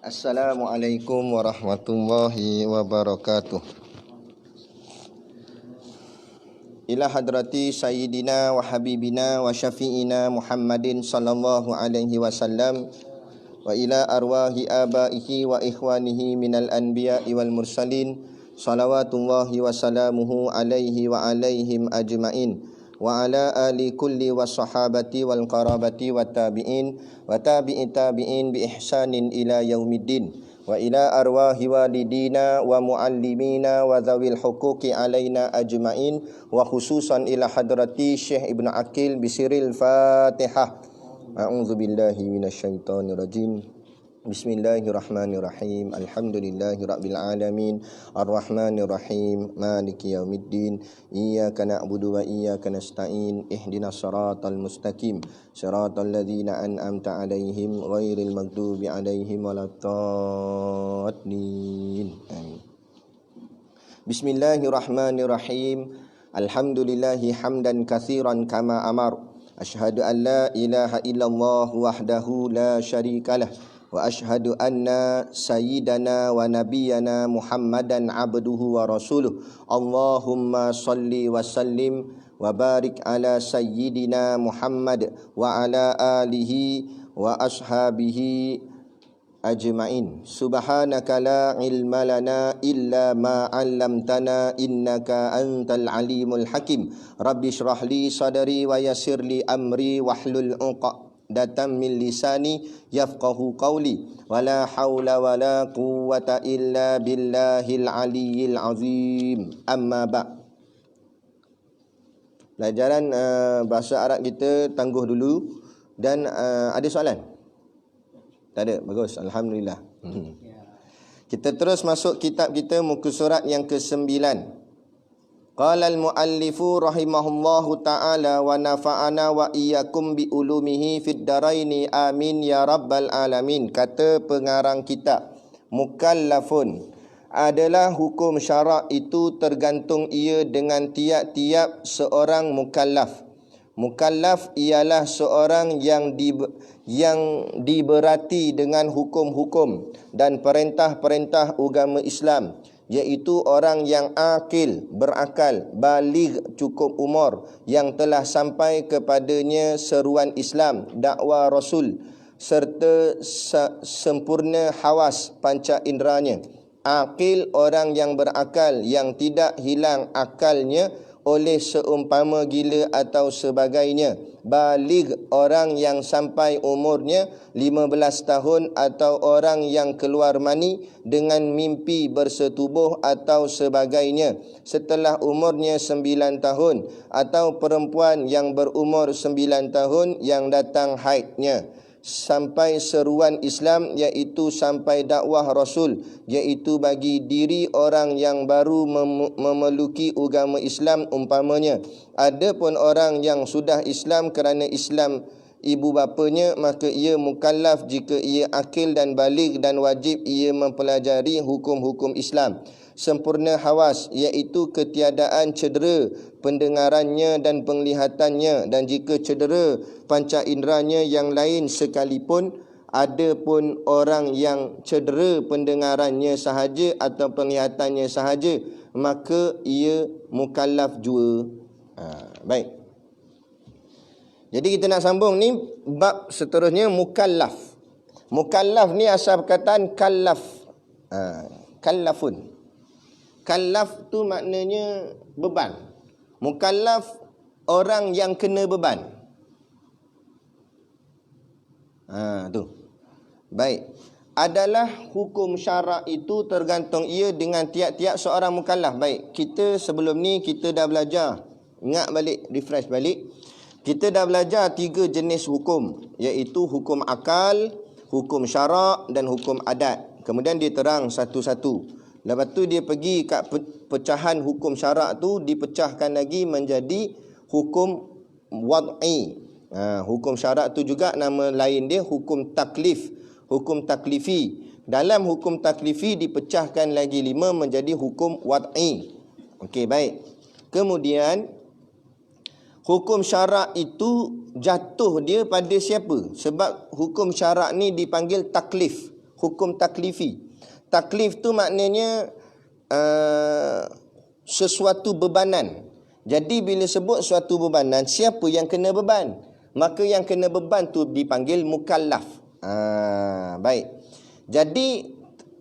Assalamualaikum warahmatullahi wabarakatuh. Ila hadrati sayyidina wa habibina wa syafi'ina Muhammadin sallallahu alaihi wasallam wa ila arwahi abaihi wa ikhwanihi minal anbiya'i wal mursalin salawatullahi wa salamuhu alaihi wa alaihim ajma'in wa ala ali kulli wa sahabati wal qarabati wa tabi'in wa tabi'i tabi'in bi ihsanin ila yaumiddin wa ila arwahi walidina wa muallimina wa dhawil huquqi alaina ajma'in wa khususan ila hadrati Syekh Ibn Aqil bisiril Fatihah. A'udzu billahi minasyaitonir rajim. Bismillahirrahmanirrahim. Alhamdulillahirabbil alamin. Arrahmanir rahim. Maliki yaumiddin. Iyyaka na'budu wa iyyaka nasta'in. Ihdinas siratal mustaqim. Siratal ladzina an'amta 'alaihim ghairil maghdubi 'alaihim waladdallin. Amin. Bismillahirrahmanirrahim. Alhamdulillahi hamdan katsiran kama amar. Asyhadu an la ilaha illallah wahdahu la syarikalah. Wa ashhadu anna sayyidana wa nabiyyana Muhammadan abduhu wa rasuluh. Allahumma salli wa sallim wa barik ala sayyidina Muhammad wa ala alihi wa ashabihi ajma'in. Subhanaka la ilma lana illa ma 'allamtana innaka antal alimul hakim. Rabbi shrah li sadri wa yassir li amri wahlul 'uqdatam min lisani yafqahu qawli wala haula wala quwwata illa billahil aliyyil azim. Amma ba'. Pelajaran bahasa Arab kita tangguh dulu dan ada soalan? Tak ada? Bagus, alhamdulillah. Kita terus masuk kitab kita, muka surat yang ke-9. Qala al-muallifu rahimahullahu ta'ala wa nafa'ana wa iyyakum bi ulumihi fid daraini amin ya rabbal alamin. Kata pengarang kitab, mukallafun adalah hukum syarak itu tergantung ia dengan tiap-tiap seorang mukallaf. Mukallaf ialah seorang yang diberati dengan hukum-hukum dan perintah-perintah agama Islam, iaitu orang yang akil, berakal, baligh, cukup umur, yang telah sampai kepadanya seruan Islam, dakwah Rasul, serta sempurna hawas panca inderanya. Akil, orang yang berakal, yang tidak hilang akalnya oleh seumpama gila atau sebagainya. Baligh, orang yang sampai umurnya 15 tahun atau orang yang keluar mani dengan mimpi bersetubuh atau sebagainya setelah umurnya 9 tahun, atau perempuan yang berumur 9 tahun yang datang haidnya. Sampai seruan Islam, iaitu sampai dakwah Rasul, iaitu bagi diri orang yang baru memeluki agama Islam umpamanya. Adapun orang yang sudah Islam kerana Islam ibu bapanya, maka ia mukallaf jika ia akil dan baligh, dan wajib ia mempelajari hukum-hukum Islam. Sempurna hawas, iaitu ketiadaan cedera pendengarannya dan penglihatannya, dan jika cedera panca inderanya yang lain sekalipun. Adapun orang yang cedera pendengarannya sahaja atau penglihatannya sahaja, maka ia mukallaf jua. Baik. Jadi kita nak sambung ni bab seterusnya, mukallaf. Mukallaf ni asal perkataan kallaf. Kallafun. Kallaf tu maknanya beban. Mukallaf orang yang kena beban. Tu. Baik. Adalah hukum syarak itu tergantung ia dengan tiap-tiap seorang mukallaf. Baik, kita sebelum ni kita dah belajar. Ingat balik, refresh balik. Kita dah belajar 3 jenis hukum, iaitu hukum akal, hukum syarak dan hukum adat. Kemudian dia terang satu-satu. Lepas tu dia pergi kat pecahan hukum syarak tu, dipecahkan lagi menjadi hukum wad'i. Hukum syarak tu juga nama lain dia hukum taklif, hukum taklifi. Dalam hukum taklifi dipecahkan lagi 5 menjadi hukum wad'i. Okey, baik. Kemudian hukum syarak itu jatuh dia pada siapa? Sebab hukum syarak ni dipanggil taklif. hukum taklifi. Taklif tu maknanya sesuatu bebanan. Jadi bila sebut suatu bebanan, siapa yang kena beban? Maka yang kena beban tu dipanggil mukallaf. Baik. Jadi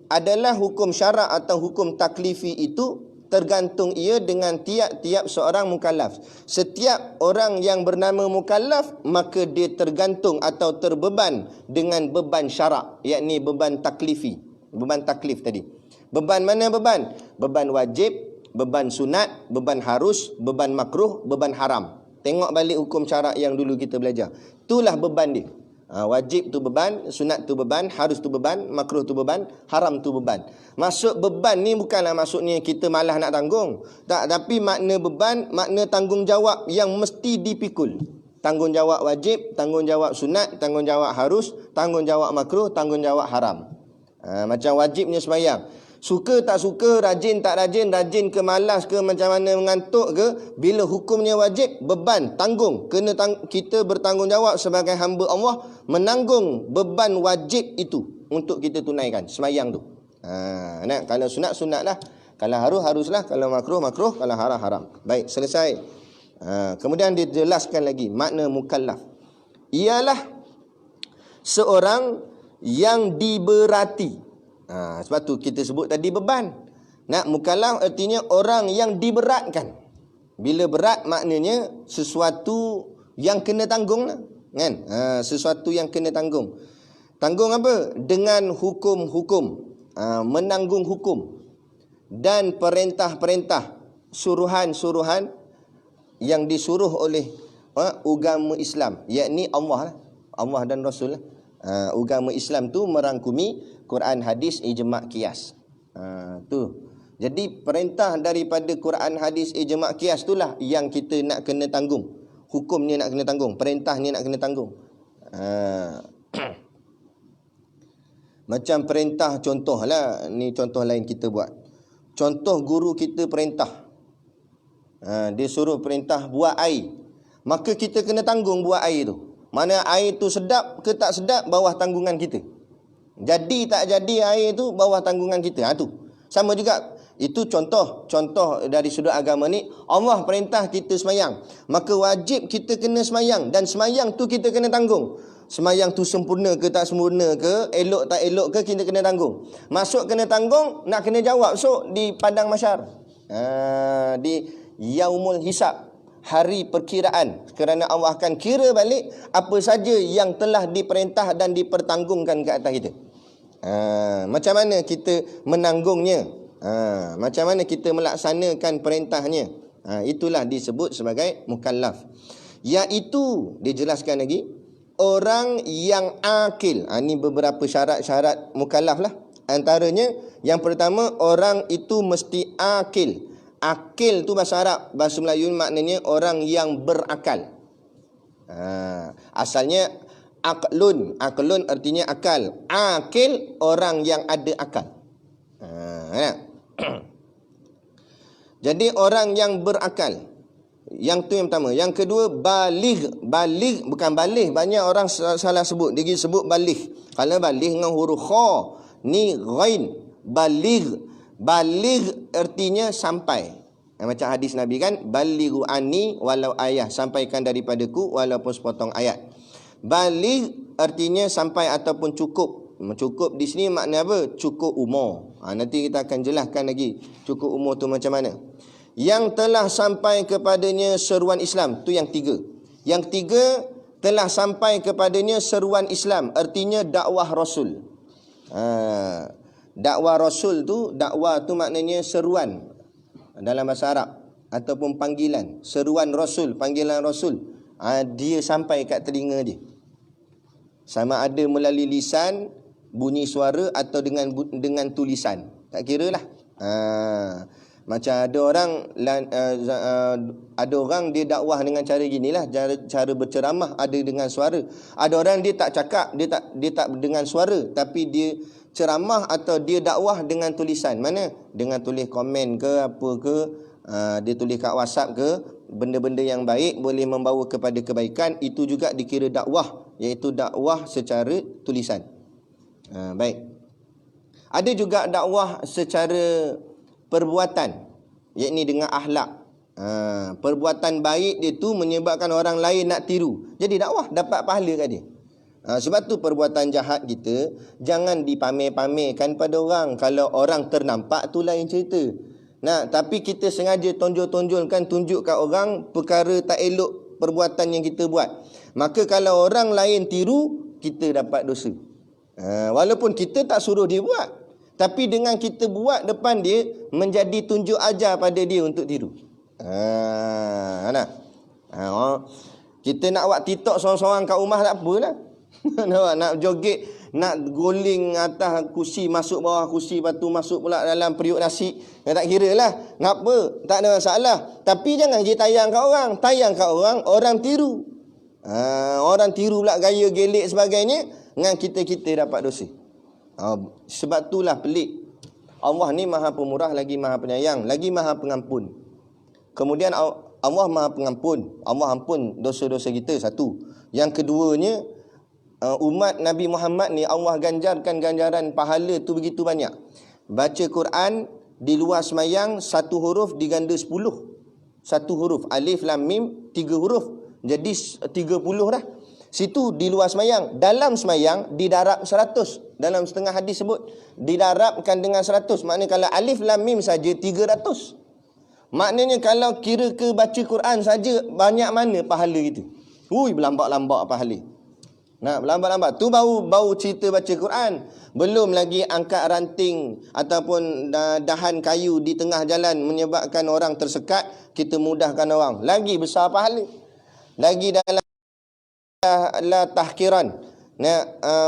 adalah hukum syarak atau hukum taklifi itu tergantung ia dengan tiap-tiap seorang mukallaf. Setiap orang yang bernama mukallaf, maka dia tergantung atau terbeban dengan beban syarak, yakni beban taklifi. Beban taklif tadi. Beban mana beban? Beban wajib, beban sunat, beban harus, beban makruh, beban haram. Tengok balik hukum syarak yang dulu kita belajar. Itulah beban dia. Wajib tu beban, sunat tu beban, harus tu beban, makruh tu beban, haram tu beban. Maksud beban ni bukanlah maksudnya kita malas nak tanggung. Tak, tapi makna beban, makna tanggungjawab yang mesti dipikul. Tanggungjawab wajib, tanggungjawab sunat, tanggungjawab harus, tanggungjawab makruh, tanggungjawab haram. Macam wajibnya sembahyang. Suka tak suka, rajin tak rajin, rajin ke malas ke, macam mana mengantuk ke, bila hukumnya wajib, beban, tanggung. Kita bertanggungjawab sebagai hamba Allah menanggung beban wajib itu untuk kita tunaikan sembahyang tu. Kalau sunat, sunat lah. Kalau harus, haruslah. Kalau makruh, makruh. Kalau haram, haram. Baik, selesai. Kemudian dijelaskan lagi makna mukallaf. Ialah seorang yang diberati. Sebab tu kita sebut tadi beban. Mukallaf artinya orang yang diberatkan. Bila berat maknanya sesuatu yang kena tanggung lah, kan? Sesuatu yang kena tanggung. Tanggung apa? Dengan hukum-hukum, menanggung hukum dan perintah-perintah, suruhan-suruhan yang disuruh oleh agama Islam, yakni Allah lah, Allah dan Rasul lah. Agama Islam tu merangkumi Quran, hadis, ijma', qiyas. Tu. Jadi perintah daripada Quran, hadis, ijma', qiyas itulah yang kita nak kena tanggung. Hukumnya nak kena tanggung, perintahnya nak kena tanggung. Macam perintah, contohlah, ni contoh lain kita buat. Contoh guru kita perintah. Dia suruh perintah buat air. Maka kita kena tanggung buat air tu. Mana air tu sedap ke tak sedap, bawah tanggungan kita. Jadi tak jadi air tu, bawah tanggungan kita. Tu. Sama juga. Itu contoh dari sudut agama ni. Allah perintah kita semayang. Maka wajib kita kena semayang. Dan semayang tu kita kena tanggung. Semayang tu sempurna ke tak sempurna ke, elok tak elok ke, kita kena tanggung. Masuk kena tanggung, nak kena jawab esok di padang mahsyar. Di yaumul hisab. Hari perkiraan, kerana Allah akan kira balik apa saja yang telah diperintah dan dipertanggungkan ke atas kita. Macam mana kita menanggungnya, macam mana kita melaksanakan perintahnya, itulah disebut sebagai mukallaf. Iaitu dijelaskan lagi, orang yang akil. Ini beberapa syarat-syarat mukallaf lah. Antaranya yang pertama, orang itu mesti akil. Akil tu bahasa Arab, bahasa Melayu maknanya orang yang berakal. Asalnya aklun. Aklun artinya akal. Akil, orang yang ada akal. Jadi orang yang berakal. Yang tu yang pertama. Yang kedua, baligh. Baligh bukan balih. Banyak orang salah sebut. Dia sebut baligh. Kalau baligh dengan huruf kha, ni ghain. Baligh. Baligh artinya sampai. Macam hadis Nabi kan, balighu anni walau ayah, sampaikan daripadaku walaupun sepotong ayat. Baligh artinya sampai ataupun cukup. Cukup di sini makna apa? Cukup umur. Nanti kita akan jelaskan lagi cukup umur tu macam mana. Yang telah sampai kepadanya seruan Islam, tu yang tiga. Yang tiga, telah sampai kepadanya seruan Islam, artinya dakwah Rasul. Dakwah Rasul tu, dakwah tu maknanya seruan dalam bahasa Arab ataupun panggilan. Seruan Rasul, panggilan Rasul. Dia sampai kat telinga dia. Sama ada melalui lisan, bunyi suara, atau dengan tulisan. Tak kira lah. Macam ada orang dia dakwah dengan cara ginilah, cara berceramah, ada dengan suara. Ada orang dia tak cakap, dia tak dengan suara, tapi dia ceramah atau dia dakwah dengan tulisan. Mana? Dengan tulis komen ke apa ke, dia tulis kat WhatsApp ke, benda-benda yang baik boleh membawa kepada kebaikan, itu juga dikira dakwah, iaitu dakwah secara tulisan. Baik. Ada juga dakwah secara perbuatan, yakni dengan akhlak. Perbuatan baik dia tu menyebabkan orang lain nak tiru. Jadi dakwah dapat pahala kat dia. Sebab tu perbuatan jahat kita jangan dipamer-pamerkan pada orang. Kalau orang ternampak tu lain cerita. Tapi kita sengaja tonjol-tonjolkan, tunjuk kat orang perkara tak elok perbuatan yang kita buat. Maka kalau orang lain tiru, kita dapat dosa. Walaupun kita tak suruh dia buat, tapi dengan kita buat depan dia, menjadi tunjuk ajar pada dia untuk tiru. Kita nak buat TikTok seorang-seorang kat rumah tak apalah. Nak joget, nak guling atas kursi, masuk bawah kursi, lepas tu masuk pula dalam periuk nasi. Tak kira lah. Ngapa? Tak ada masalah. Tapi jangan je tayang kat orang. Tayang kat orang, orang tiru. Orang tiru pula gaya gelik sebagainya. Dengan kita dapat dosa. Sebab itulah pelik. Allah ni maha pemurah, lagi maha penyayang, lagi maha pengampun. Kemudian Allah maha pengampun. Allah ampun dosa-dosa kita, satu. Yang keduanya, umat Nabi Muhammad ni Allah ganjarkan ganjaran pahala tu begitu banyak. Baca Quran di luar semayang, satu huruf diganda 10. Satu huruf, alif lam mim, 3 huruf, jadi 30 dah. Situ di luar semayang. Dalam semayang didarab 100. Dalam setengah hadis sebut didarabkan dengan 100. Maknanya kalau alif lam mim saja 300. Maknanya kalau kira ke baca Quran saja, banyak mana pahala itu. Berlambak-lambak pahala. Berlambat-lambat. Tu baru cerita baca Quran. Belum lagi angkat ranting ataupun dahan kayu di tengah jalan menyebabkan orang tersekat, kita mudahkan orang. Lagi besar pahala. Lagi dalam la tahkiran.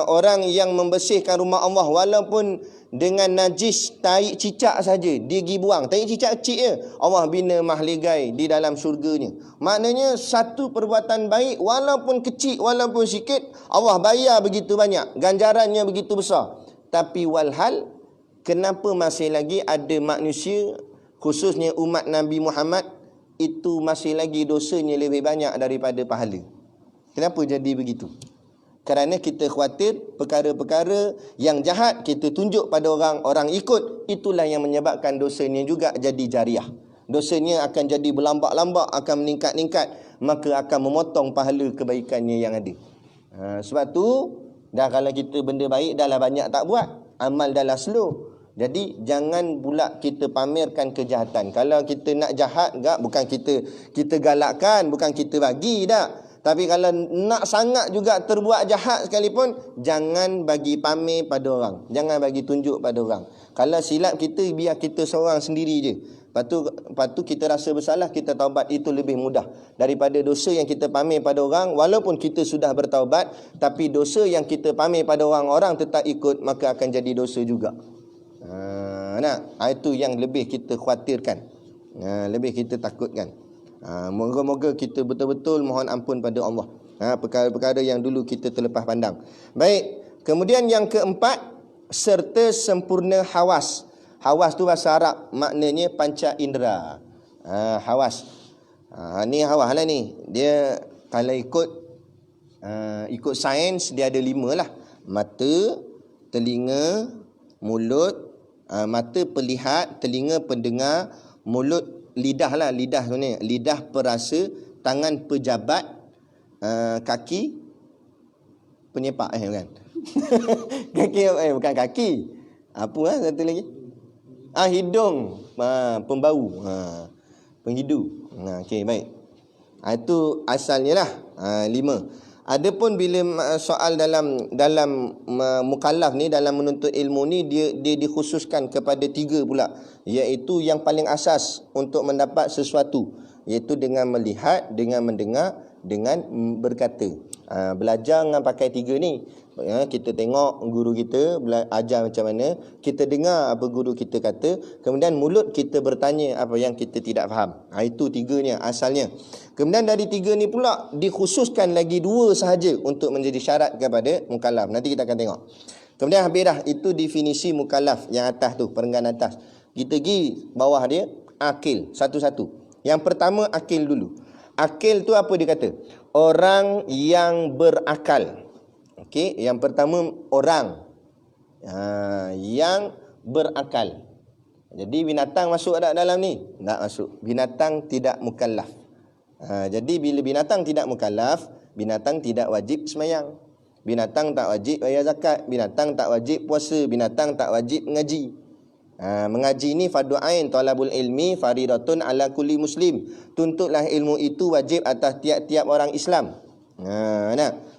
Orang yang membersihkan rumah Allah walaupun dengan najis tahi cicak saja, dia pergi buang. Tahi cicak kecil je, Allah bina mahligai di dalam syurganya. Maknanya satu perbuatan baik walaupun kecil, walaupun sikit, Allah bayar begitu banyak, ganjarannya begitu besar. Tapi walhal, kenapa masih lagi ada manusia, khususnya umat Nabi Muhammad, itu masih lagi dosanya lebih banyak daripada pahala? Kenapa jadi begitu? Kerana kita khawatir perkara-perkara yang jahat kita tunjuk pada orang, orang ikut, itulah yang menyebabkan dosanya juga jadi jariah. Dosanya akan jadi berlambak-lambak, akan meningkat-ningkat, maka akan memotong pahala kebaikannya yang ada. Sebab tu, dah kalau kita benda baik dah lah banyak tak buat, amal dah lah slow. Jadi jangan pula kita pamerkan kejahatan. Kalau kita nak jahat, bukan kita galakkan, bukan kita bagi dah. Tapi kalau nak sangat juga terbuat jahat sekalipun, jangan bagi pamer pada orang. Jangan bagi tunjuk pada orang. Kalau silap kita, biar kita seorang sendiri je. Lepas tu kita rasa bersalah, kita taubat. Itu lebih mudah daripada dosa yang kita pamer pada orang. Walaupun kita sudah bertaubat, tapi dosa yang kita pamer pada orang, orang tetap ikut, maka akan jadi dosa juga. Itu yang lebih kita khawatirkan, lebih kita takutkan. Moga-moga kita betul-betul mohon ampun pada Allah. Perkara-perkara yang dulu kita terlepas pandang. Baik, kemudian yang keempat, serta sempurna hawas. Hawas tu bahasa Arab, maknanya panca indera. Hawas. Ni hawas lah ni. Dia kalau ikut sains, dia ada 5 lah. Mata, telinga, mulut, mata pelihat, telinga pendengar, mulut lidah lah, lidah sebenarnya. Lidah perasa, tangan pejabat, kaki penyepak bukan. Kaki bukan kaki. Apa satu lagi? Hidung, pembau, penghidu. Okey, baik. Itu asalnya lah 5. Adapun bila soal dalam mukallaf ni, dalam menuntut ilmu ni, dia dikhususkan kepada 3 pula, iaitu yang paling asas untuk mendapat sesuatu, iaitu dengan melihat, dengan mendengar, dengan berkata. Belajar dengan pakai 3 ni. Kita tengok guru kita ajar macam mana, kita dengar apa guru kita kata, kemudian mulut kita bertanya apa yang kita tidak faham. Itu 3-nya asalnya. Kemudian dari 3 ni pula dikhususkan lagi 2 sahaja untuk menjadi syarat kepada mukallaf. Nanti kita akan tengok. Kemudian habis dah, itu definisi mukallaf yang atas tu, perenggan atas. Kita pergi bawah dia, akil, satu-satu. Yang pertama akil dulu. Akil tu apa dia kata? Orang yang berakal. Okey, yang pertama orang Yang berakal. Jadi binatang masuk tak dalam ni? Tak masuk. Binatang tidak mukallaf. Jadi bila binatang tidak mukallaf, binatang tidak wajib semayang. Binatang tak wajib bayar zakat. Binatang tak wajib puasa. Binatang tak wajib mengaji. Mengaji ni fardu ain, talabul ilmi faridatun ala kulli muslim. Tuntutlah ilmu itu wajib atas tiap-tiap orang Islam.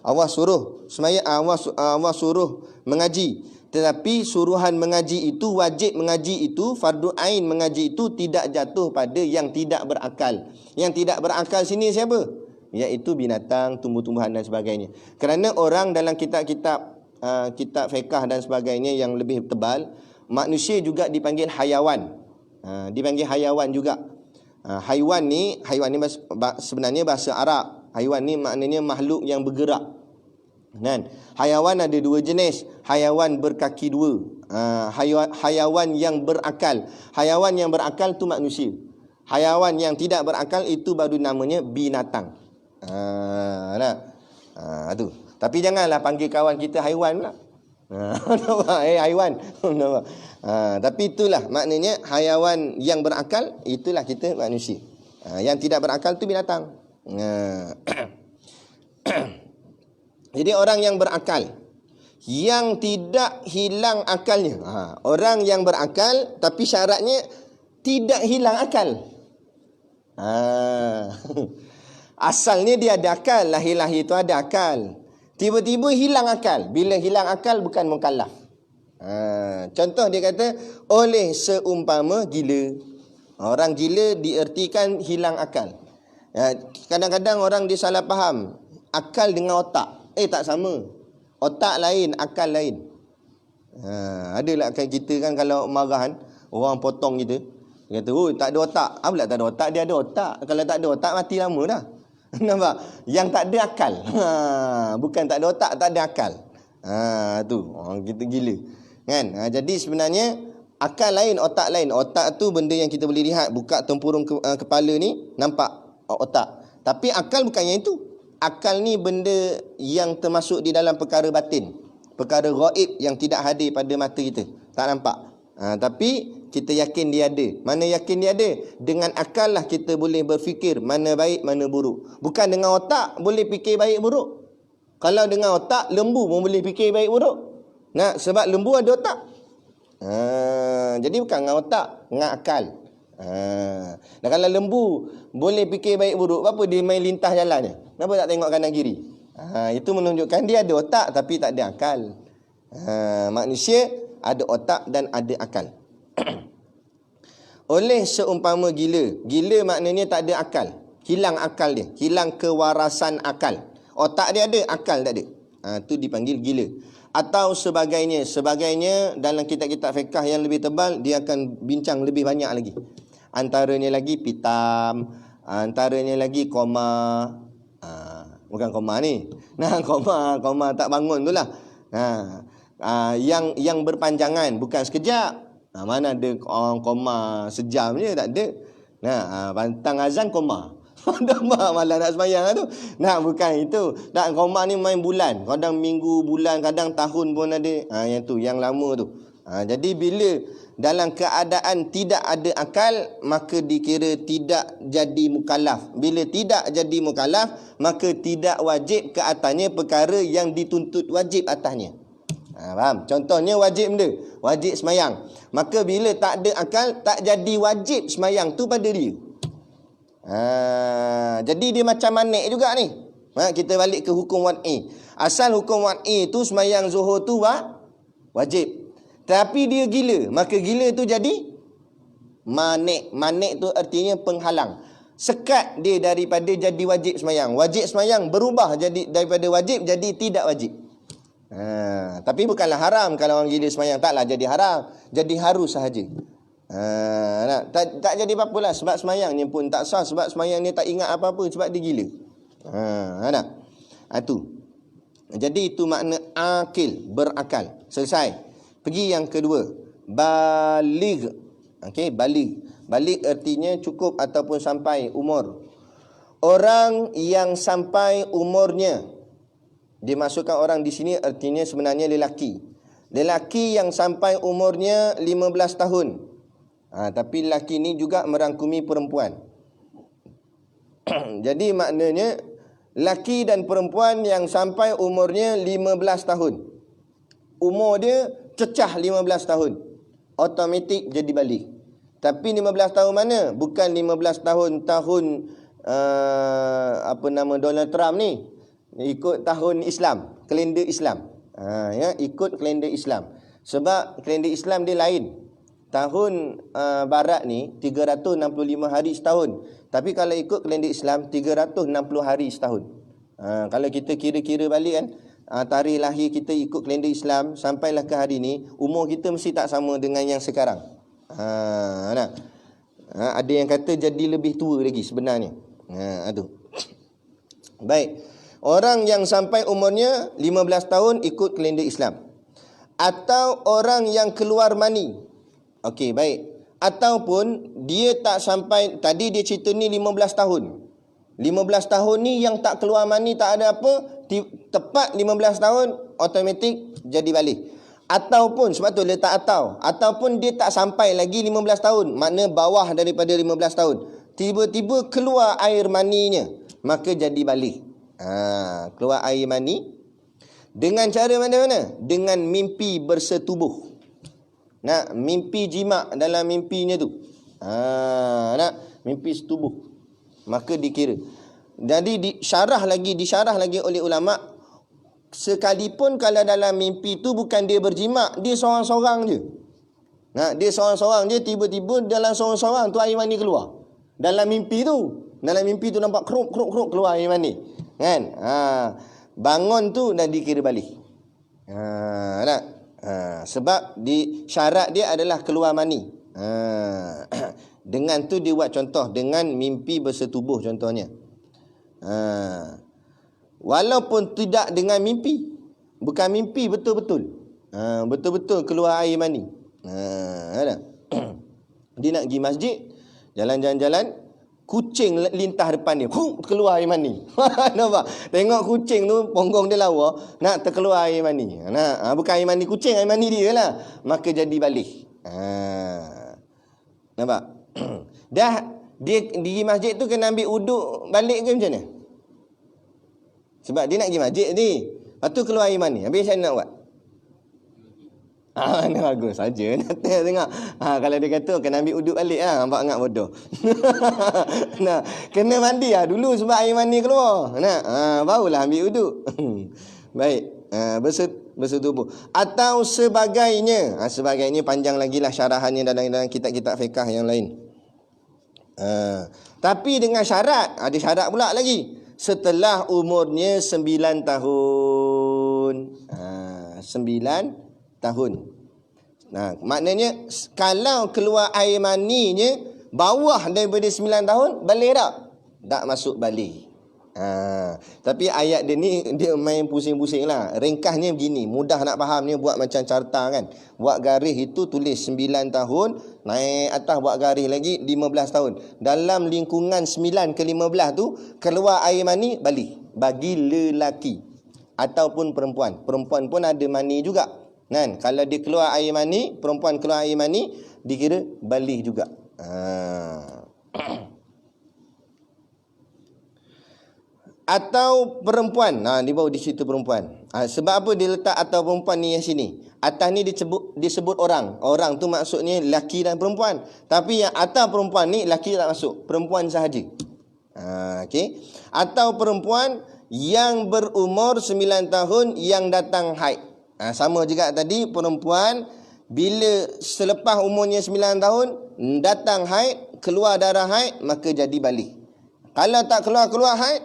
Allah suruh semayang, Allah suruh mengaji. Tetapi suruhan mengaji itu, wajib mengaji itu, fardu ain mengaji itu tidak jatuh pada yang tidak berakal. Yang tidak berakal sini siapa? Iaitu binatang, tumbuh-tumbuhan dan sebagainya. Kerana orang dalam kitab-kitab kitab fiqh dan sebagainya yang lebih tebal, manusia juga dipanggil hayawan. Dipanggil hayawan juga. Haiwan ni sebenarnya bahasa Arab. Haiwan ni maknanya makhluk yang bergerak. Kan? Hayawan ada dua jenis. Hayawan berkaki dua. Hayawan yang berakal. Hayawan yang berakal tu manusia. Hayawan yang tidak berakal itu baru namanya binatang. Tu. Tapi janganlah panggil kawan kita haiwan pula. Haiwan. Tapi itulah maknanya hayawan yang berakal, itulah kita manusia. Yang tidak berakal tu binatang. Jadi orang yang berakal, yang tidak hilang akalnya. Orang yang berakal tapi syaratnya tidak hilang akal. Asalnya dia ada akal, lahir-lahir itu ada akal. Tiba-tiba hilang akal. Bila hilang akal bukan mukallaf. Contoh dia kata, oleh seumpama gila. Orang gila diertikan hilang akal. Kadang-kadang orang dia salah faham. Akal dengan otak. Tak sama. Otak lain, akal lain. Adalah kan kita kan kalau marah kan, orang potong kita. Dia kata, oh tak ada otak. Pula tak ada otak, dia ada otak. Kalau tak ada otak, mati lama dah. Nampak? Yang tak ada akal. Bukan tak ada otak, tak ada akal. Tu orang kita gila. Kan? Jadi sebenarnya akal lain, otak lain. Otak tu benda yang kita boleh lihat, buka tempurung kepala ni nampak otak. Tapi akal bukan yang itu. Akal ni benda yang termasuk di dalam perkara batin. Perkara gaib yang tidak hadir pada mata kita. Tak nampak. Tapi kita yakin dia ada. Mana yakin dia ada? Dengan akal lah kita boleh berfikir mana baik, mana buruk. Bukan dengan otak boleh fikir baik buruk. Kalau dengan otak, lembu pun boleh fikir baik buruk. Sebab lembu ada otak. Jadi bukan dengan otak, dengan akal. Dan kalau lembu boleh fikir baik buruk, apa dia main lintas jalannya? Kenapa tak tengok kanan kiri? Itu menunjukkan dia ada otak tapi tak ada akal. Manusia ada otak dan ada akal. Oleh seumpama gila. Gila maknanya tak ada akal. Hilang akal dia. Hilang kewarasan akal. Otak dia ada, akal tak ada. Itu dipanggil gila. Atau sebagainya. Sebagainya dalam kitab-kitab fiqh yang lebih tebal, dia akan bincang lebih banyak lagi. Antaranya lagi pitam. Antaranya lagi koma. Bukan koma ni. Koma tak bangun tu lah. Yang berpanjangan. Bukan sekejap. Mana ada orang koma sejam je, tak ada. Pantang azan koma. Dah malah nak sembahyang tu. Bukan itu. Tak, koma ni main bulan. Kadang minggu, bulan, kadang tahun pun ada. Yang tu, yang lama tu. Jadi bila dalam keadaan tidak ada akal, maka dikira tidak jadi mukallaf. Bila tidak jadi mukallaf, maka tidak wajib ke atasnya perkara yang dituntut wajib atasnya. Faham? Contohnya wajib benda, wajib semayang. Maka bila tak ada akal, tak jadi wajib semayang tu pada dia. Jadi dia macam manik juga ni. Kita balik ke hukum 1A. Asal hukum 1A tu semayang zuhur tu wajib. Tapi dia gila, maka gila tu jadi manik. Manik tu artinya penghalang. Sekat dia daripada jadi wajib semayang. Wajib semayang berubah jadi daripada wajib jadi tidak wajib. Tapi bukanlah haram kalau orang gila semayang. Taklah jadi haram, jadi harus sahaja. Tak jadi apa-apa lah. Sebab semayangnya pun tak sah. Sebab semayang ni tak ingat apa-apa. Sebab dia gila. Itu. Jadi itu makna akil, berakal. Selesai. Pergi yang kedua, baligh. Baligh. Baligh artinya cukup ataupun sampai umur. Orang yang sampai umurnya, dimasukkan orang di sini artinya sebenarnya lelaki. Lelaki yang sampai umurnya 15 tahun. Tapi lelaki ni juga merangkumi perempuan. Jadi maknanya lelaki dan perempuan yang sampai umurnya 15 tahun. Umur dia cecah 15 tahun. Automatik jadi balik. Tapi 15 tahun mana? Bukan 15 tahun Donald Trump ni. Ikut tahun Islam, kalender Islam. Ikut kalender Islam. Sebab kalender Islam dia lain. Tahun barat ni 365 hari setahun. Tapi kalau ikut kalender Islam 360 hari setahun. Kalau kita kira-kira balik kan, tarikh lahir kita ikut kalender Islam sampailah ke hari ni, umur kita mesti tak sama dengan yang sekarang. Ada yang kata jadi lebih tua lagi sebenarnya. Baik. Orang yang sampai umurnya 15 tahun ikut kalender Islam. Atau orang yang keluar mani. Okey, baik. Ataupun dia tak sampai, tadi dia cerita ni 15 tahun. 15 tahun ni yang tak keluar mani, tak ada apa, tepat 15 tahun automatik jadi balik. Ataupun, sebab tu letak ataupun dia tak sampai lagi 15 tahun, makna bawah daripada 15 tahun. Tiba-tiba keluar air maninya, maka jadi balik. Keluar air mani dengan cara mana-mana? Dengan mimpi bersetubuh. Mimpi jima' dalam mimpinya tu. Mimpi setubuh. Maka dikira. Jadi disyarah lagi oleh ulama', sekalipun kalau dalam mimpi tu bukan dia berjima', dia seorang-seorang je. Dia seorang-seorang je, tiba-tiba dalam seorang-seorang tu air mani keluar. Dalam mimpi tu nampak keruk keluar air mani. Kan? Bangun tu dah dikira balik. Sebab syarat dia adalah keluar mani. Dengan tu dia buat contoh dengan mimpi bersetubuh contohnya. Walaupun tidak dengan mimpi, bukan mimpi betul-betul. Betul-betul keluar air mani. Dia nak pergi masjid, jalan-jalan, kucing lintah depan dia, keluar air mani. Nampak? Tengok kucing tu, ponggong dia lawa, nak terkeluar air mani. Bukan air mani kucing, air mani dia lah. Maka jadi balik. Nampak? Dah dia di masjid tu kena ambil uduk balik ke macam mana? Sebab dia nak pergi masjid ni, lepas tu keluar air mani. Habis macam mana nak buat? Ni bagus saja. Nanti tengok. Kalau dia kata kena ambil uduk balik, nampak sangat bodoh. Kena mandi dulu sebab air mani keluar. Barulah ambil uduk. Baik. Bersetubuh. Atau sebagainya. Sebagainya panjang lagi lah syarahannya dalam kitab-kitab fiqh yang lain. Tapi dengan syarat. Ada syarat pula lagi. Setelah umurnya 9 tahun. 9 tahun. Maknanya kalau keluar air maninya bawah daripada 9 tahun, balik tak? Tak masuk balik. Tapi ayat dia ni dia main pusing-pusing lah. Ringkasnya begini, mudah nak fahamnya, buat macam carta kan. Buat garis itu tulis 9 tahun, naik atas buat garis lagi 15 tahun. Dalam lingkungan 9 ke 15 tu keluar air mani, balik. Bagi lelaki ataupun perempuan. Perempuan pun ada mani juga. Kan? Kalau dia keluar air mani, perempuan keluar air mani, dikira balik juga. Atau perempuan. Ni baru dicerita perempuan. Sebab apa dia letak atau perempuan ni yang sini? Atas ni disebut orang. Orang tu maksudnya lelaki dan perempuan. Tapi yang atas perempuan ni, lelaki tak masuk. Perempuan sahaja. Okay. Atau perempuan yang berumur 9 tahun yang datang haid. Sama juga tadi, perempuan bila selepas umurnya 9 tahun datang haid, keluar darah haid, maka jadi balik. Kalau tak keluar haid,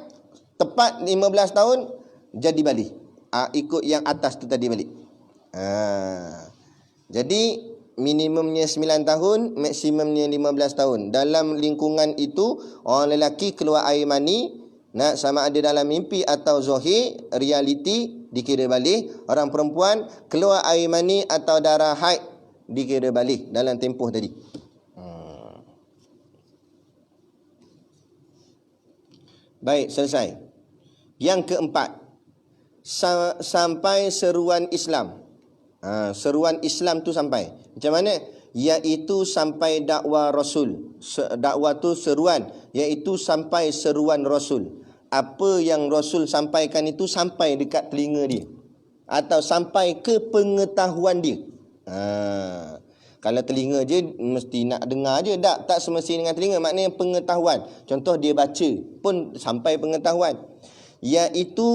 tepat 15 tahun jadi balik. Ikut yang atas tu tadi balik. Jadi minimumnya 9 tahun, maksimumnya 15 tahun. Dalam lingkungan itu orang lelaki keluar air mani, sama ada dalam mimpi atau zahir, realiti, dikira balik. Orang perempuan keluar air mani atau darah haid, dikira balik dalam tempoh tadi. Baik, selesai. Yang keempat, sampai seruan Islam. Seruan Islam tu sampai. Macam mana? Iaitu sampai dakwah Rasul. Dakwah tu seruan, iaitu sampai seruan Rasul. Apa yang Rasul sampaikan itu sampai dekat telinga dia, atau sampai ke pengetahuan dia. Kalau telinga je mesti nak dengar je, tak semestinya dengan telinga, maknanya pengetahuan. Contoh dia baca pun sampai pengetahuan, iaitu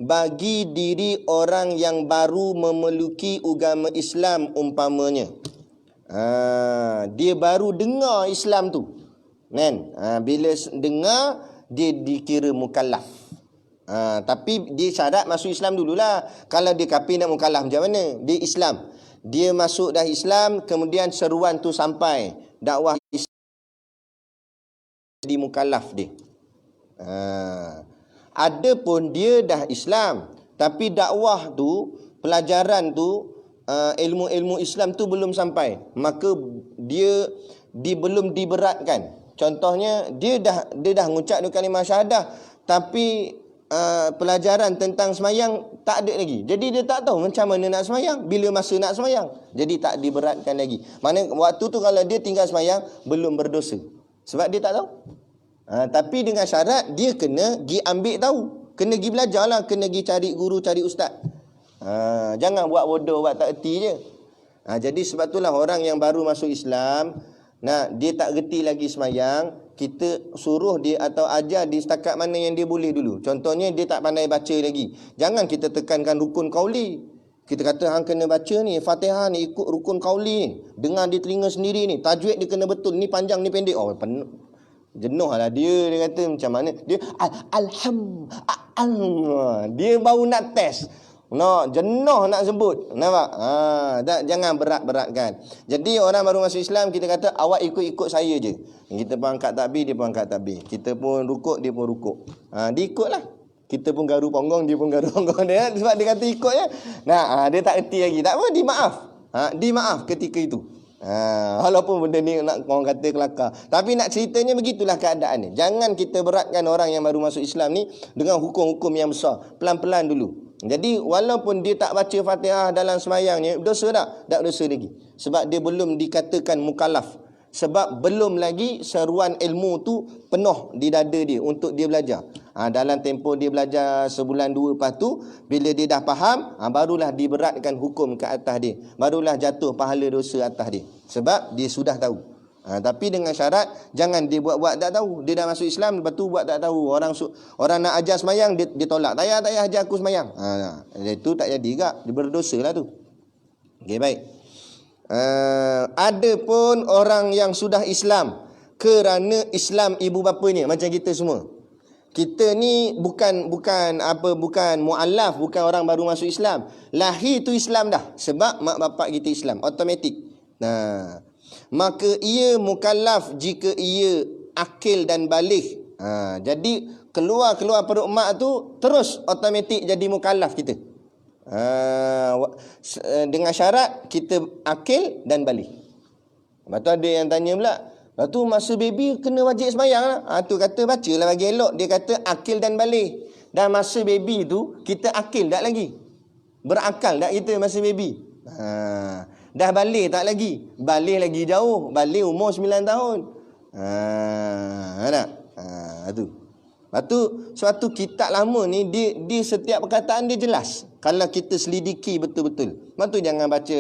bagi diri orang yang baru memeluk agama Islam umpamanya. Dia baru dengar Islam tu, kan? Bila dengar dia dikira mukallaf. Tapi dia syarat masuk Islam dululah. Kalau dia kafir nak mukallaf macam mana? Dia Islam, dia masuk dah Islam, kemudian seruan tu sampai, dakwah Islam, di mukallaf dia. Adapun dia dah Islam, tapi dakwah tu, pelajaran tu, ilmu-ilmu Islam tu belum sampai, maka dia belum diberatkan. Contohnya dia dah mengucap kalimah syahadah, tapi pelajaran tentang semayang tak ada lagi. Jadi dia tak tahu macam mana nak semayang, bila masa nak semayang. Jadi tak diberatkan lagi. Mana waktu tu kalau dia tinggal semayang belum berdosa, sebab dia tak tahu. Tapi dengan syarat dia kena pergi ambil tahu, kena pergi belajar lah, kena pergi cari guru, cari ustaz. Jangan buat bodoh, buat tak erti je. Jadi sebab itulah orang yang baru masuk Islam, dia tak reti lagi semayang, kita suruh dia atau ajar dia setakat mana yang dia boleh dulu. Contohnya dia tak pandai baca lagi, jangan kita tekankan rukun qauli. Kita kata hang kena baca ni Fatihah ni, ikut rukun qauli ni, dengar di telinga sendiri ni, tajwid dia kena betul, ni panjang ni pendek. Jenuh lah dia kata macam mana. Dia dia baru nak test, jenuh nak sebut. Nampak? Jangan berat-beratkan. Jadi orang baru masuk Islam, kita kata awak ikut-ikut saya je. Kita pun angkat takbir, dia pun angkat takbir. Kita pun rukuk, dia pun rukuk. Dia ikutlah. Kita pun garu ponggong, dia pun garu ponggong dia. Sebab dia kata ikut je. Dia tak erti lagi. Tak apa, dia maaf. Dia maaf ketika itu. Walaupun benda ni nak orang kata kelakar, tapi nak ceritanya begitulah keadaan ni. Jangan kita beratkan orang yang baru masuk Islam ni dengan hukum-hukum yang besar. Pelan-pelan dulu. Jadi walaupun dia tak baca Fatihah dalam semayangnya, dosa tak? Tak dosa lagi. Sebab dia belum dikatakan mukallaf. Sebab belum lagi seruan ilmu tu penuh di dada dia untuk dia belajar. Dalam tempoh dia belajar sebulan dua, lepas tu bila dia dah faham, barulah diberatkan hukum ke atas dia, barulah jatuh pahala dosa atas dia, sebab dia sudah tahu. Tapi dengan syarat jangan dia buat-buat tak tahu. Dia dah masuk Islam, lepas tu buat tak tahu. Orang nak ajar semayang, dia tolak. Tak payah ajar aku semayang. Itu tak jadi juga, dia berdosa lah tu. Okey, baik. Ada pun orang yang sudah Islam kerana Islam ibu bapanya, macam kita semua. Kita ni bukan mualaf, bukan orang baru masuk Islam. Lahir tu Islam dah, sebab mak bapak kita Islam, automatik. Maka ia mukallaf jika ia akil dan baligh. Jadi keluar perut mak tu terus automatik jadi mukallaf kita. Dengan syarat kita akil dan baligh. Lepas tu ada yang tanya pula, lepas tu masa baby kena wajib sembahyang lah. Tu kata bacalah bagi elok. Dia kata akil dan baligh. Dan masa baby tu kita akil tak lagi, berakal tak kita masa baby? Dah baligh tak lagi? Baligh lagi jauh, baligh umur 9 tahun. Tak? Tu. Lepas tu suatu kitab lama ni dia setiap perkataan dia jelas. Kalau kita selidiki betul-betul. Lepas tu jangan baca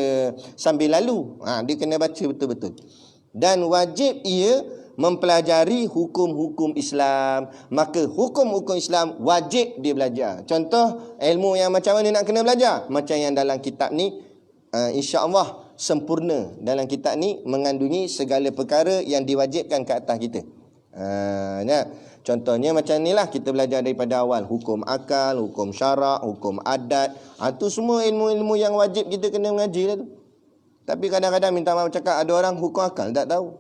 sambil lalu. Dia kena baca betul-betul. Dan wajib ia mempelajari hukum-hukum Islam. Maka hukum-hukum Islam wajib dia belajar. Contoh ilmu yang macam mana nak kena belajar? Macam yang dalam kitab ni, insya-Allah sempurna. Dalam kitab ni mengandungi segala perkara yang diwajibkan ke atas kita. Contohnya macam inilah kita belajar daripada awal. Hukum akal, hukum syarak, hukum adat. Itu semua ilmu-ilmu yang wajib kita kena mengaji lah tu. Tapi kadang-kadang minta maaf cakap, ada orang hukum akal tak tahu.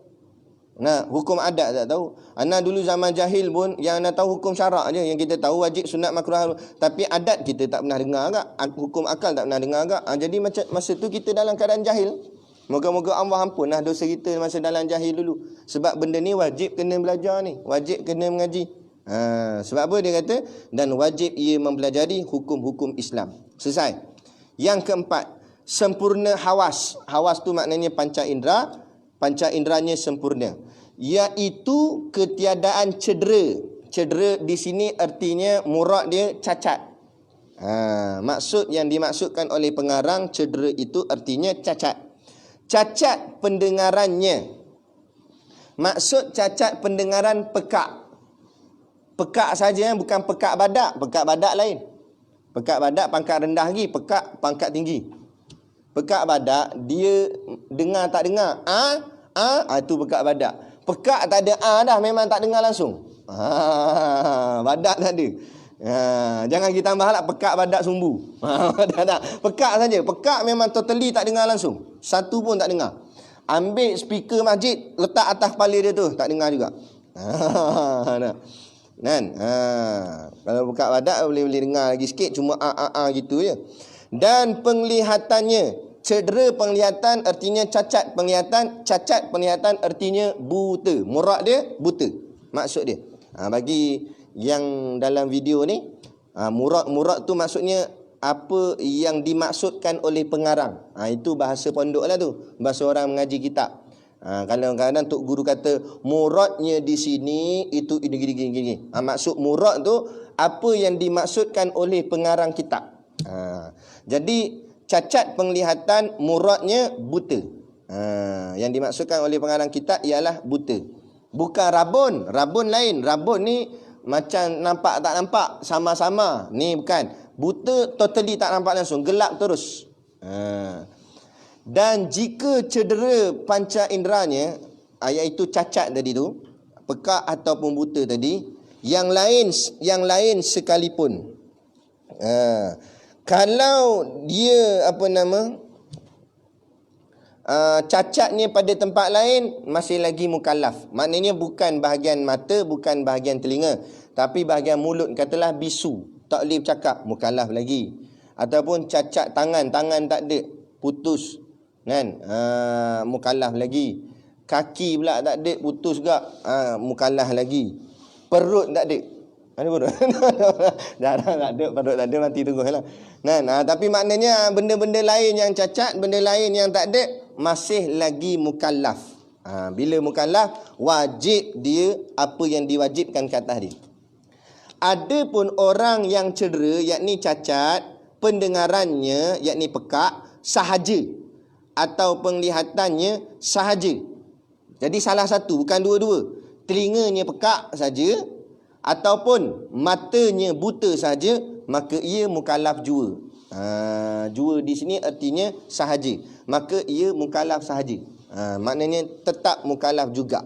Hukum adat tak tahu. Ana dulu zaman jahil pun yang ana tahu hukum syarak je. Yang kita tahu wajib, sunat, makruh. Tapi adat kita tak pernah dengar agak. Hukum akal tak pernah dengar agak. Jadi macam masa tu kita dalam keadaan jahil. Moga-moga Allah ampunlah dosa kita masa dalam jahil dulu. Sebab benda ni wajib kena belajar ni. Wajib kena mengaji. Sebab apa dia kata? Dan wajib ia mempelajari hukum-hukum Islam. Selesai. Yang keempat, sempurna hawas. Hawas tu maknanya panca indera. Panca inderanya sempurna. Iaitu ketiadaan cedera. Cedera di sini artinya murad dia cacat. Maksud yang dimaksudkan oleh pengarang cedera itu artinya cacat. Cacat pendengarannya. Maksud cacat pendengaran pekak. Pekak saja, bukan pekak badak. Pekak badak lain. Pekak badak pangkat rendah lagi, pekak pangkat tinggi. Pekak badak dia dengar tak dengar. Itu pekak badak. Pekak tak ada dah, memang tak dengar langsung. Badak tak ada. Jangan kita tambahlah pekak badak sumbu. Pekak saja. Pekak memang totally tak dengar langsung. Satu pun tak dengar. Ambil speaker masjid, letak atas kepala dia tu, tak dengar juga. Kan? Kalau pekak badak boleh dengar lagi sikit, cuma gitu je. Dan penglihatannya, cedera penglihatan artinya cacat penglihatan, cacat penglihatan artinya buta. Murad dia buta. Maksud dia. Bagi yang dalam video ni, murad tu maksudnya apa yang dimaksudkan oleh pengarang. Itu bahasa pondok lah tu, bahasa orang mengaji kitab. Kalau kadang-kadang tok guru kata muradnya di sini itu ini gini. Maksud murad tu apa yang dimaksudkan oleh pengarang kitab. Jadi cacat penglihatan muradnya buta. Yang dimaksudkan oleh pengarang kitab ialah buta. Bukan rabun. Rabun lain. Rabun ni macam nampak tak nampak sama-sama. Ni bukan. Buta totally tak nampak langsung, gelap terus. Dan jika cedera panca inderanya, iaitu cacat tadi tu, pekak ataupun buta tadi, yang lain sekalipun, kalau dia cacatnya pada tempat lain, masih lagi mukallaf. Maknanya bukan bahagian mata, bukan bahagian telinga, tapi bahagian mulut. Katalah bisu, tak boleh bercakap, mukallaf lagi. Ataupun cacat tangan tak ada, putus, kan? Mukallaf lagi. Kaki pula tak ada, putus juga, mukallaf lagi. Perut tak ada. Ada perut? Jarang tak ada, perut tak ada, mati tunggu lah. Tapi maknanya benda-benda lain yang cacat, benda lain yang tak ada, masih lagi mukallaf. Bila mukallaf, wajib dia apa yang diwajibkan ke atas dia. Ada pun orang yang cedera, yakni cacat, pendengarannya, yakni pekak, sahaja. Atau penglihatannya sahaja. Jadi salah satu, bukan dua-dua. Telinganya pekak saja, ataupun matanya buta saja, maka ia mukallaf jua. Jua di sini artinya sahaja. Maka ia mukallaf sahaja. Maknanya tetap mukallaf juga.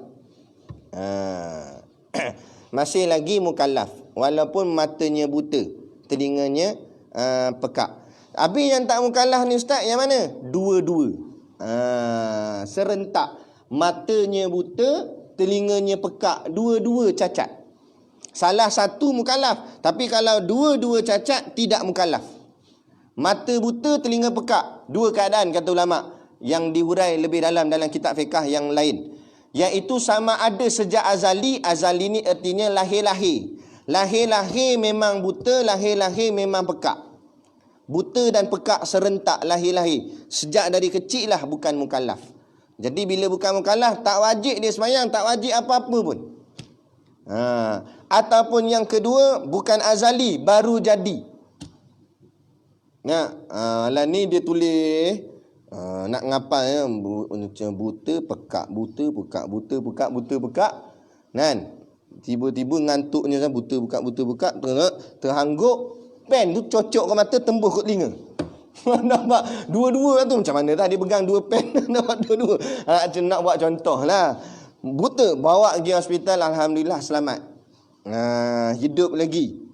Masih lagi mukallaf, walaupun matanya buta, telinganya pekak. Habis yang tak mukallaf ni ustaz, yang mana? Dua-dua. Serentak. Matanya buta, telinganya pekak, dua-dua cacat. Salah satu mukallaf, tapi kalau dua-dua cacat tidak mukallaf. Mata buta, telinga pekak, dua keadaan kata ulama yang dihurai lebih dalam kitab fiqh yang lain, iaitu sama ada sejak azali. Azali ni artinya lahir-lahir. Lahir-lahir memang buta, lahir-lahir memang pekak. Buta dan pekak serentak lahir-lahir. Sejak dari kecil lah bukan mukallaf. Jadi bila bukan mukallaf, tak wajib dia sembahyang, tak wajib apa-apa pun. Ataupun yang kedua, bukan azali, baru jadi. Lah ni dia tulis nak ngapal ya, macam buta, pekak, buta, pekak, buta, pekak, buta, pekak. Kan? Tiba-tiba ngantuknya buta, pekak, buta, pekak, terhangguk. Pen tu cocok ke mata, tembus ke telinga. Nampak dua-dua tu macam mana dah dia pegang dua pen. Nampak dua-dua. Nak buat contoh lah. Buta, bawa pergi hospital, alhamdulillah selamat. Hidup lagi.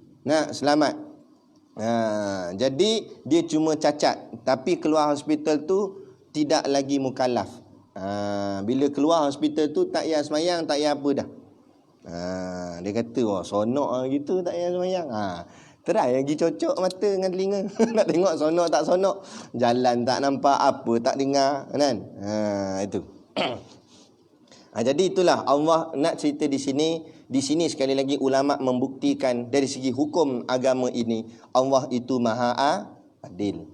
Selamat. Jadi dia cuma cacat, tapi keluar hospital tu tidak lagi mukallaf. Bila keluar hospital tu tak payah semayang, tak payah apa dah. Dia kata, sonok gitu tak payah semayang. Try lagi cocok mata dengan telinga. Nak tengok sonok tak sonok, jalan tak nampak, apa tak dengar, kan? Itu. Jadi itulah Allah nak cerita di sini. Di sini sekali lagi ulama membuktikan dari segi hukum agama ini Allah itu Maha Adil.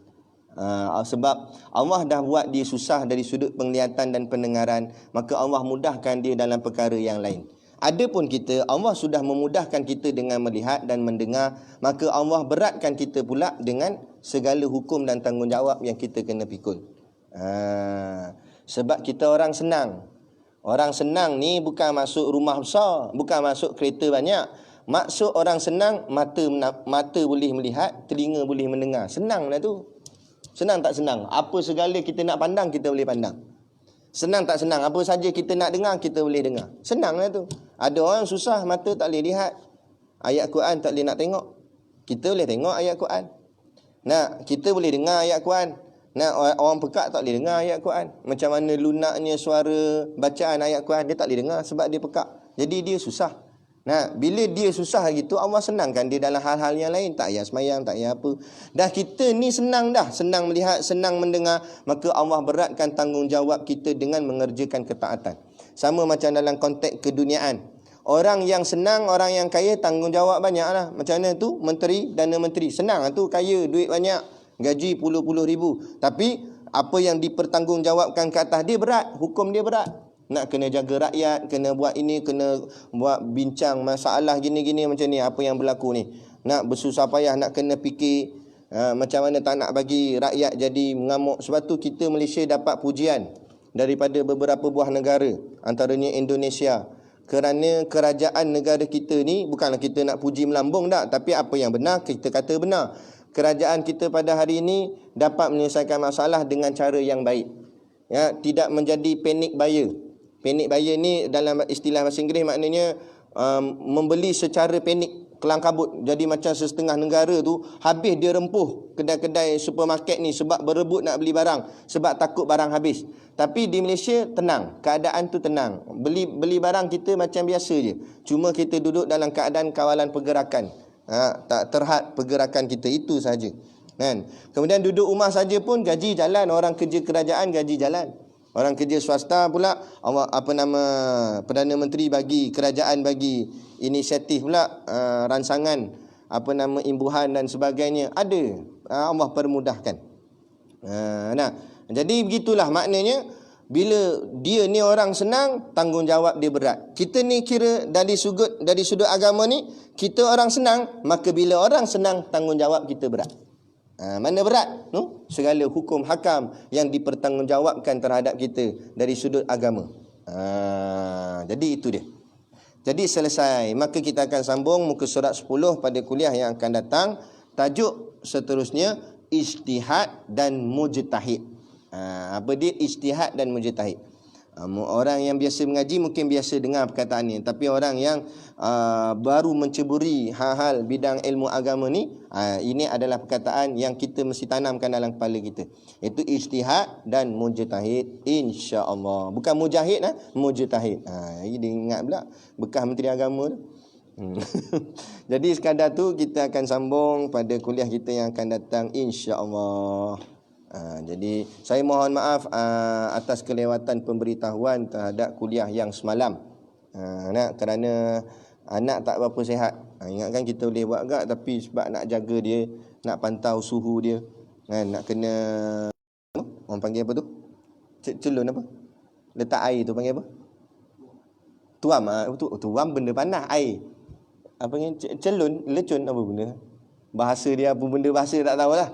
Sebab Allah dah buat dia susah dari sudut penglihatan dan pendengaran, maka Allah mudahkan dia dalam perkara yang lain. Adapun kita, Allah sudah memudahkan kita dengan melihat dan mendengar, maka Allah beratkan kita pula dengan segala hukum dan tanggungjawab yang kita kena pikul. Sebab kita orang senang. Orang senang ni bukan masuk rumah besar, bukan masuk kereta banyak. Maksud orang senang, mata boleh melihat, telinga boleh mendengar. Senang lah tu. Senang tak senang? Apa segala kita nak pandang, kita boleh pandang. Senang tak senang? Apa saja kita nak dengar, kita boleh dengar. Senang lah tu. Ada orang susah, mata tak boleh lihat. Ayat Quran tak boleh nak tengok. Kita boleh tengok ayat Quran. Kita boleh dengar ayat Quran. Orang pekak tak boleh dengar ayat Quran. Macam mana lunaknya suara bacaan ayat Quran, dia tak boleh dengar sebab dia pekak. Jadi dia susah. Bila dia susah gitu, Allah senangkan dia dalam hal-hal yang lain. Tak payah semayang, tak payah apa. Dah kita ni senang dah. Senang melihat, senang mendengar. Maka Allah beratkan tanggungjawab kita dengan mengerjakan ketaatan. Sama macam dalam konteks keduniaan. Orang yang senang, orang yang kaya, tanggungjawab banyak lah. Macam mana tu? Menteri, Dana Menteri. Senang lah tu, kaya, duit banyak. Gaji puluh-puluh ribu. Tapi apa yang dipertanggungjawabkan ke atas dia berat. Hukum dia berat. Nak kena jaga rakyat, kena buat ini, kena buat bincang masalah gini-gini macam ni, apa yang berlaku ni. Nak bersusah payah, nak kena fikir macam mana tak nak bagi rakyat jadi mengamuk. Sebab tu kita Malaysia dapat pujian daripada beberapa buah negara, antaranya Indonesia. Kerana kerajaan negara kita ni, bukanlah kita nak puji melambung tak, tapi apa yang benar, kita kata benar. Kerajaan kita pada hari ini dapat menyelesaikan masalah dengan cara yang baik. Tidak menjadi panic buyer. Panic buyer ni dalam istilah bahasa Inggeris maknanya membeli secara panik, kelang kabut. Jadi macam setengah negara tu habis dia rempuh kedai-kedai supermarket ni sebab berebut nak beli barang, sebab takut barang habis. Tapi di Malaysia tenang, keadaan tu tenang. Beli barang kita macam biasa je. Cuma kita duduk dalam keadaan kawalan pergerakan. Tak terhad pergerakan kita, itu saja. Kan? Kemudian duduk rumah saja pun gaji jalan. Orang kerja kerajaan gaji jalan. Orang kerja swasta pula, Perdana Menteri bagi, kerajaan bagi inisiatif pula, ransangan imbuhan dan sebagainya. Ada. Allah permudahkan. Jadi begitulah maknanya, bila dia ni orang senang, tanggungjawab dia berat. Kita ni kira dari sudut agama ni, kita orang senang, maka bila orang senang, tanggungjawab kita berat. Mana berat? Segala hukum hakam yang dipertanggungjawabkan terhadap kita dari sudut agama. Jadi itu dia. Jadi selesai. Maka kita akan sambung muka surat 10 pada kuliah yang akan datang. Tajuk seterusnya, ijtihad dan mujtahid. Apa dia ijtihad dan mujtahid? Orang yang biasa mengaji mungkin biasa dengar perkataan ni, tapi orang yang baru menceburi hal-hal bidang ilmu agama ni, ini adalah perkataan yang kita mesti tanamkan dalam kepala kita. Itu ijtihad dan mujtahid, insya-Allah. Bukan mujahid, mujtahid. Dia ingat pula bekas menteri agama tu. Jadi sekadar tu kita akan sambung pada kuliah kita yang akan datang, insya-Allah. Jadi saya mohon maaf atas kelewatan pemberitahuan terhadap kuliah yang semalam. Kerana anak tak berapa sihat. Ingatkan kita boleh buat agak, tapi sebab nak jaga dia, nak pantau suhu dia, nak kena, orang panggil apa tu? Celun apa? Letak air tu panggil apa? Tuam. Tuam benda panas, air. Apa ni? Celun, lecun apa benda? Bahasa dia apa benda, bahasa tak tahulah.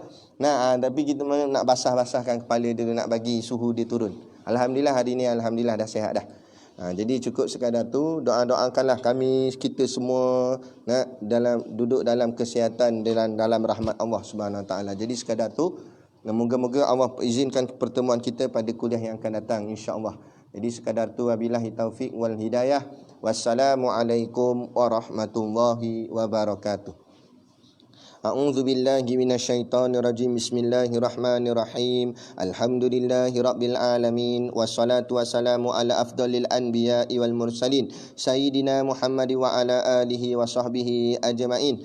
Tapi kita nak basah-basahkan kepala dia, nak bagi suhu dia turun. Alhamdulillah hari ni, alhamdulillah dah sihat dah. Jadi cukup sekadar tu. Doakanlah kami, kita semua duduk dalam kesihatan, dalam rahmat Allah Subhanahu Wa Taala. Jadi sekadar tu, moga-moga Allah izinkan pertemuan kita pada kuliah yang akan datang, insya-Allah. Jadi sekadar tu, wabillahi taufik wal hidayah. Wassalamualaikum warahmatullahi wabarakatuh. A'udzu billahi minasyaitonir rajim. Bismillahirrahmanirrahim. Alhamdulillahi rabbil alamin, wassalatu wassalamu ala afdalil anbiya'i wal mursalin sayyidina Muhammad wa ala alihi wa sahbihi ajmain.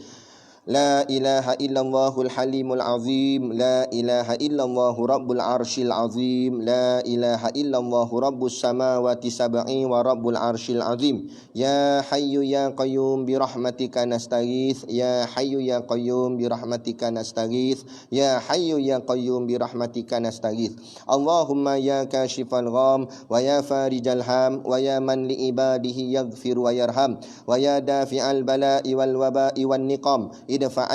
لا إله إلا الله الحليم العظيم لا إله إلا الله رب العرش العظيم لا إله إلا الله رب السماوات السبع ورب العرش العظيم يا حي يا قيوم برحمتك نستغيث يا حي يا قيوم برحمتك نستغيث يا حي يا قيوم برحمتك نستغيث اللهم يا كاشف الغام ويا فارج الهام ويا من لعباده يغفر ويرحم ويا دافع البلاء والوباء والنقم idfa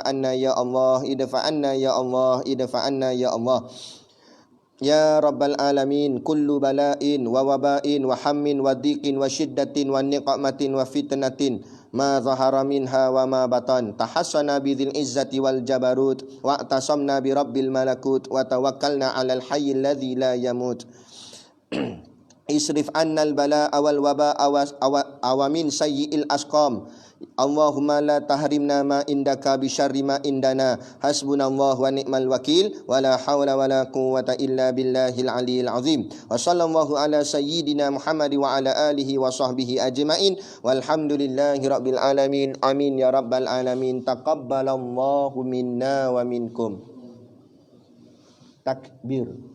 anna ya Allah idfa anna ya Allah idfa anna ya Allah ya rabbal alamin kullu bala'in wa waba'in wa hammin wa dhiqin wa shiddatin wa niqmatin wa fitnatin ma zahara minha wa ma batan tahassana bidzil izzati wal jabarut wa tasamna bi rabbil malakut wa tawakkalna 'alal hayyil ladzi la yamut isrif annal bala'a wal waba'a wa min sayyi'il asqam Allahumma la tahrimna ma indaka bi syarri ma indana hasbunallahu wa ni'mal wakil wa la hawla wa la quwwata illa billahil aliyil azim wa sallallahu ala sayyidina Muhammad wa ala alihi wa sahbihi ajma'in walhamdulillahi rabbil alamin amin ya rabbal alamin taqabbalallahu minna wa minkum takbir.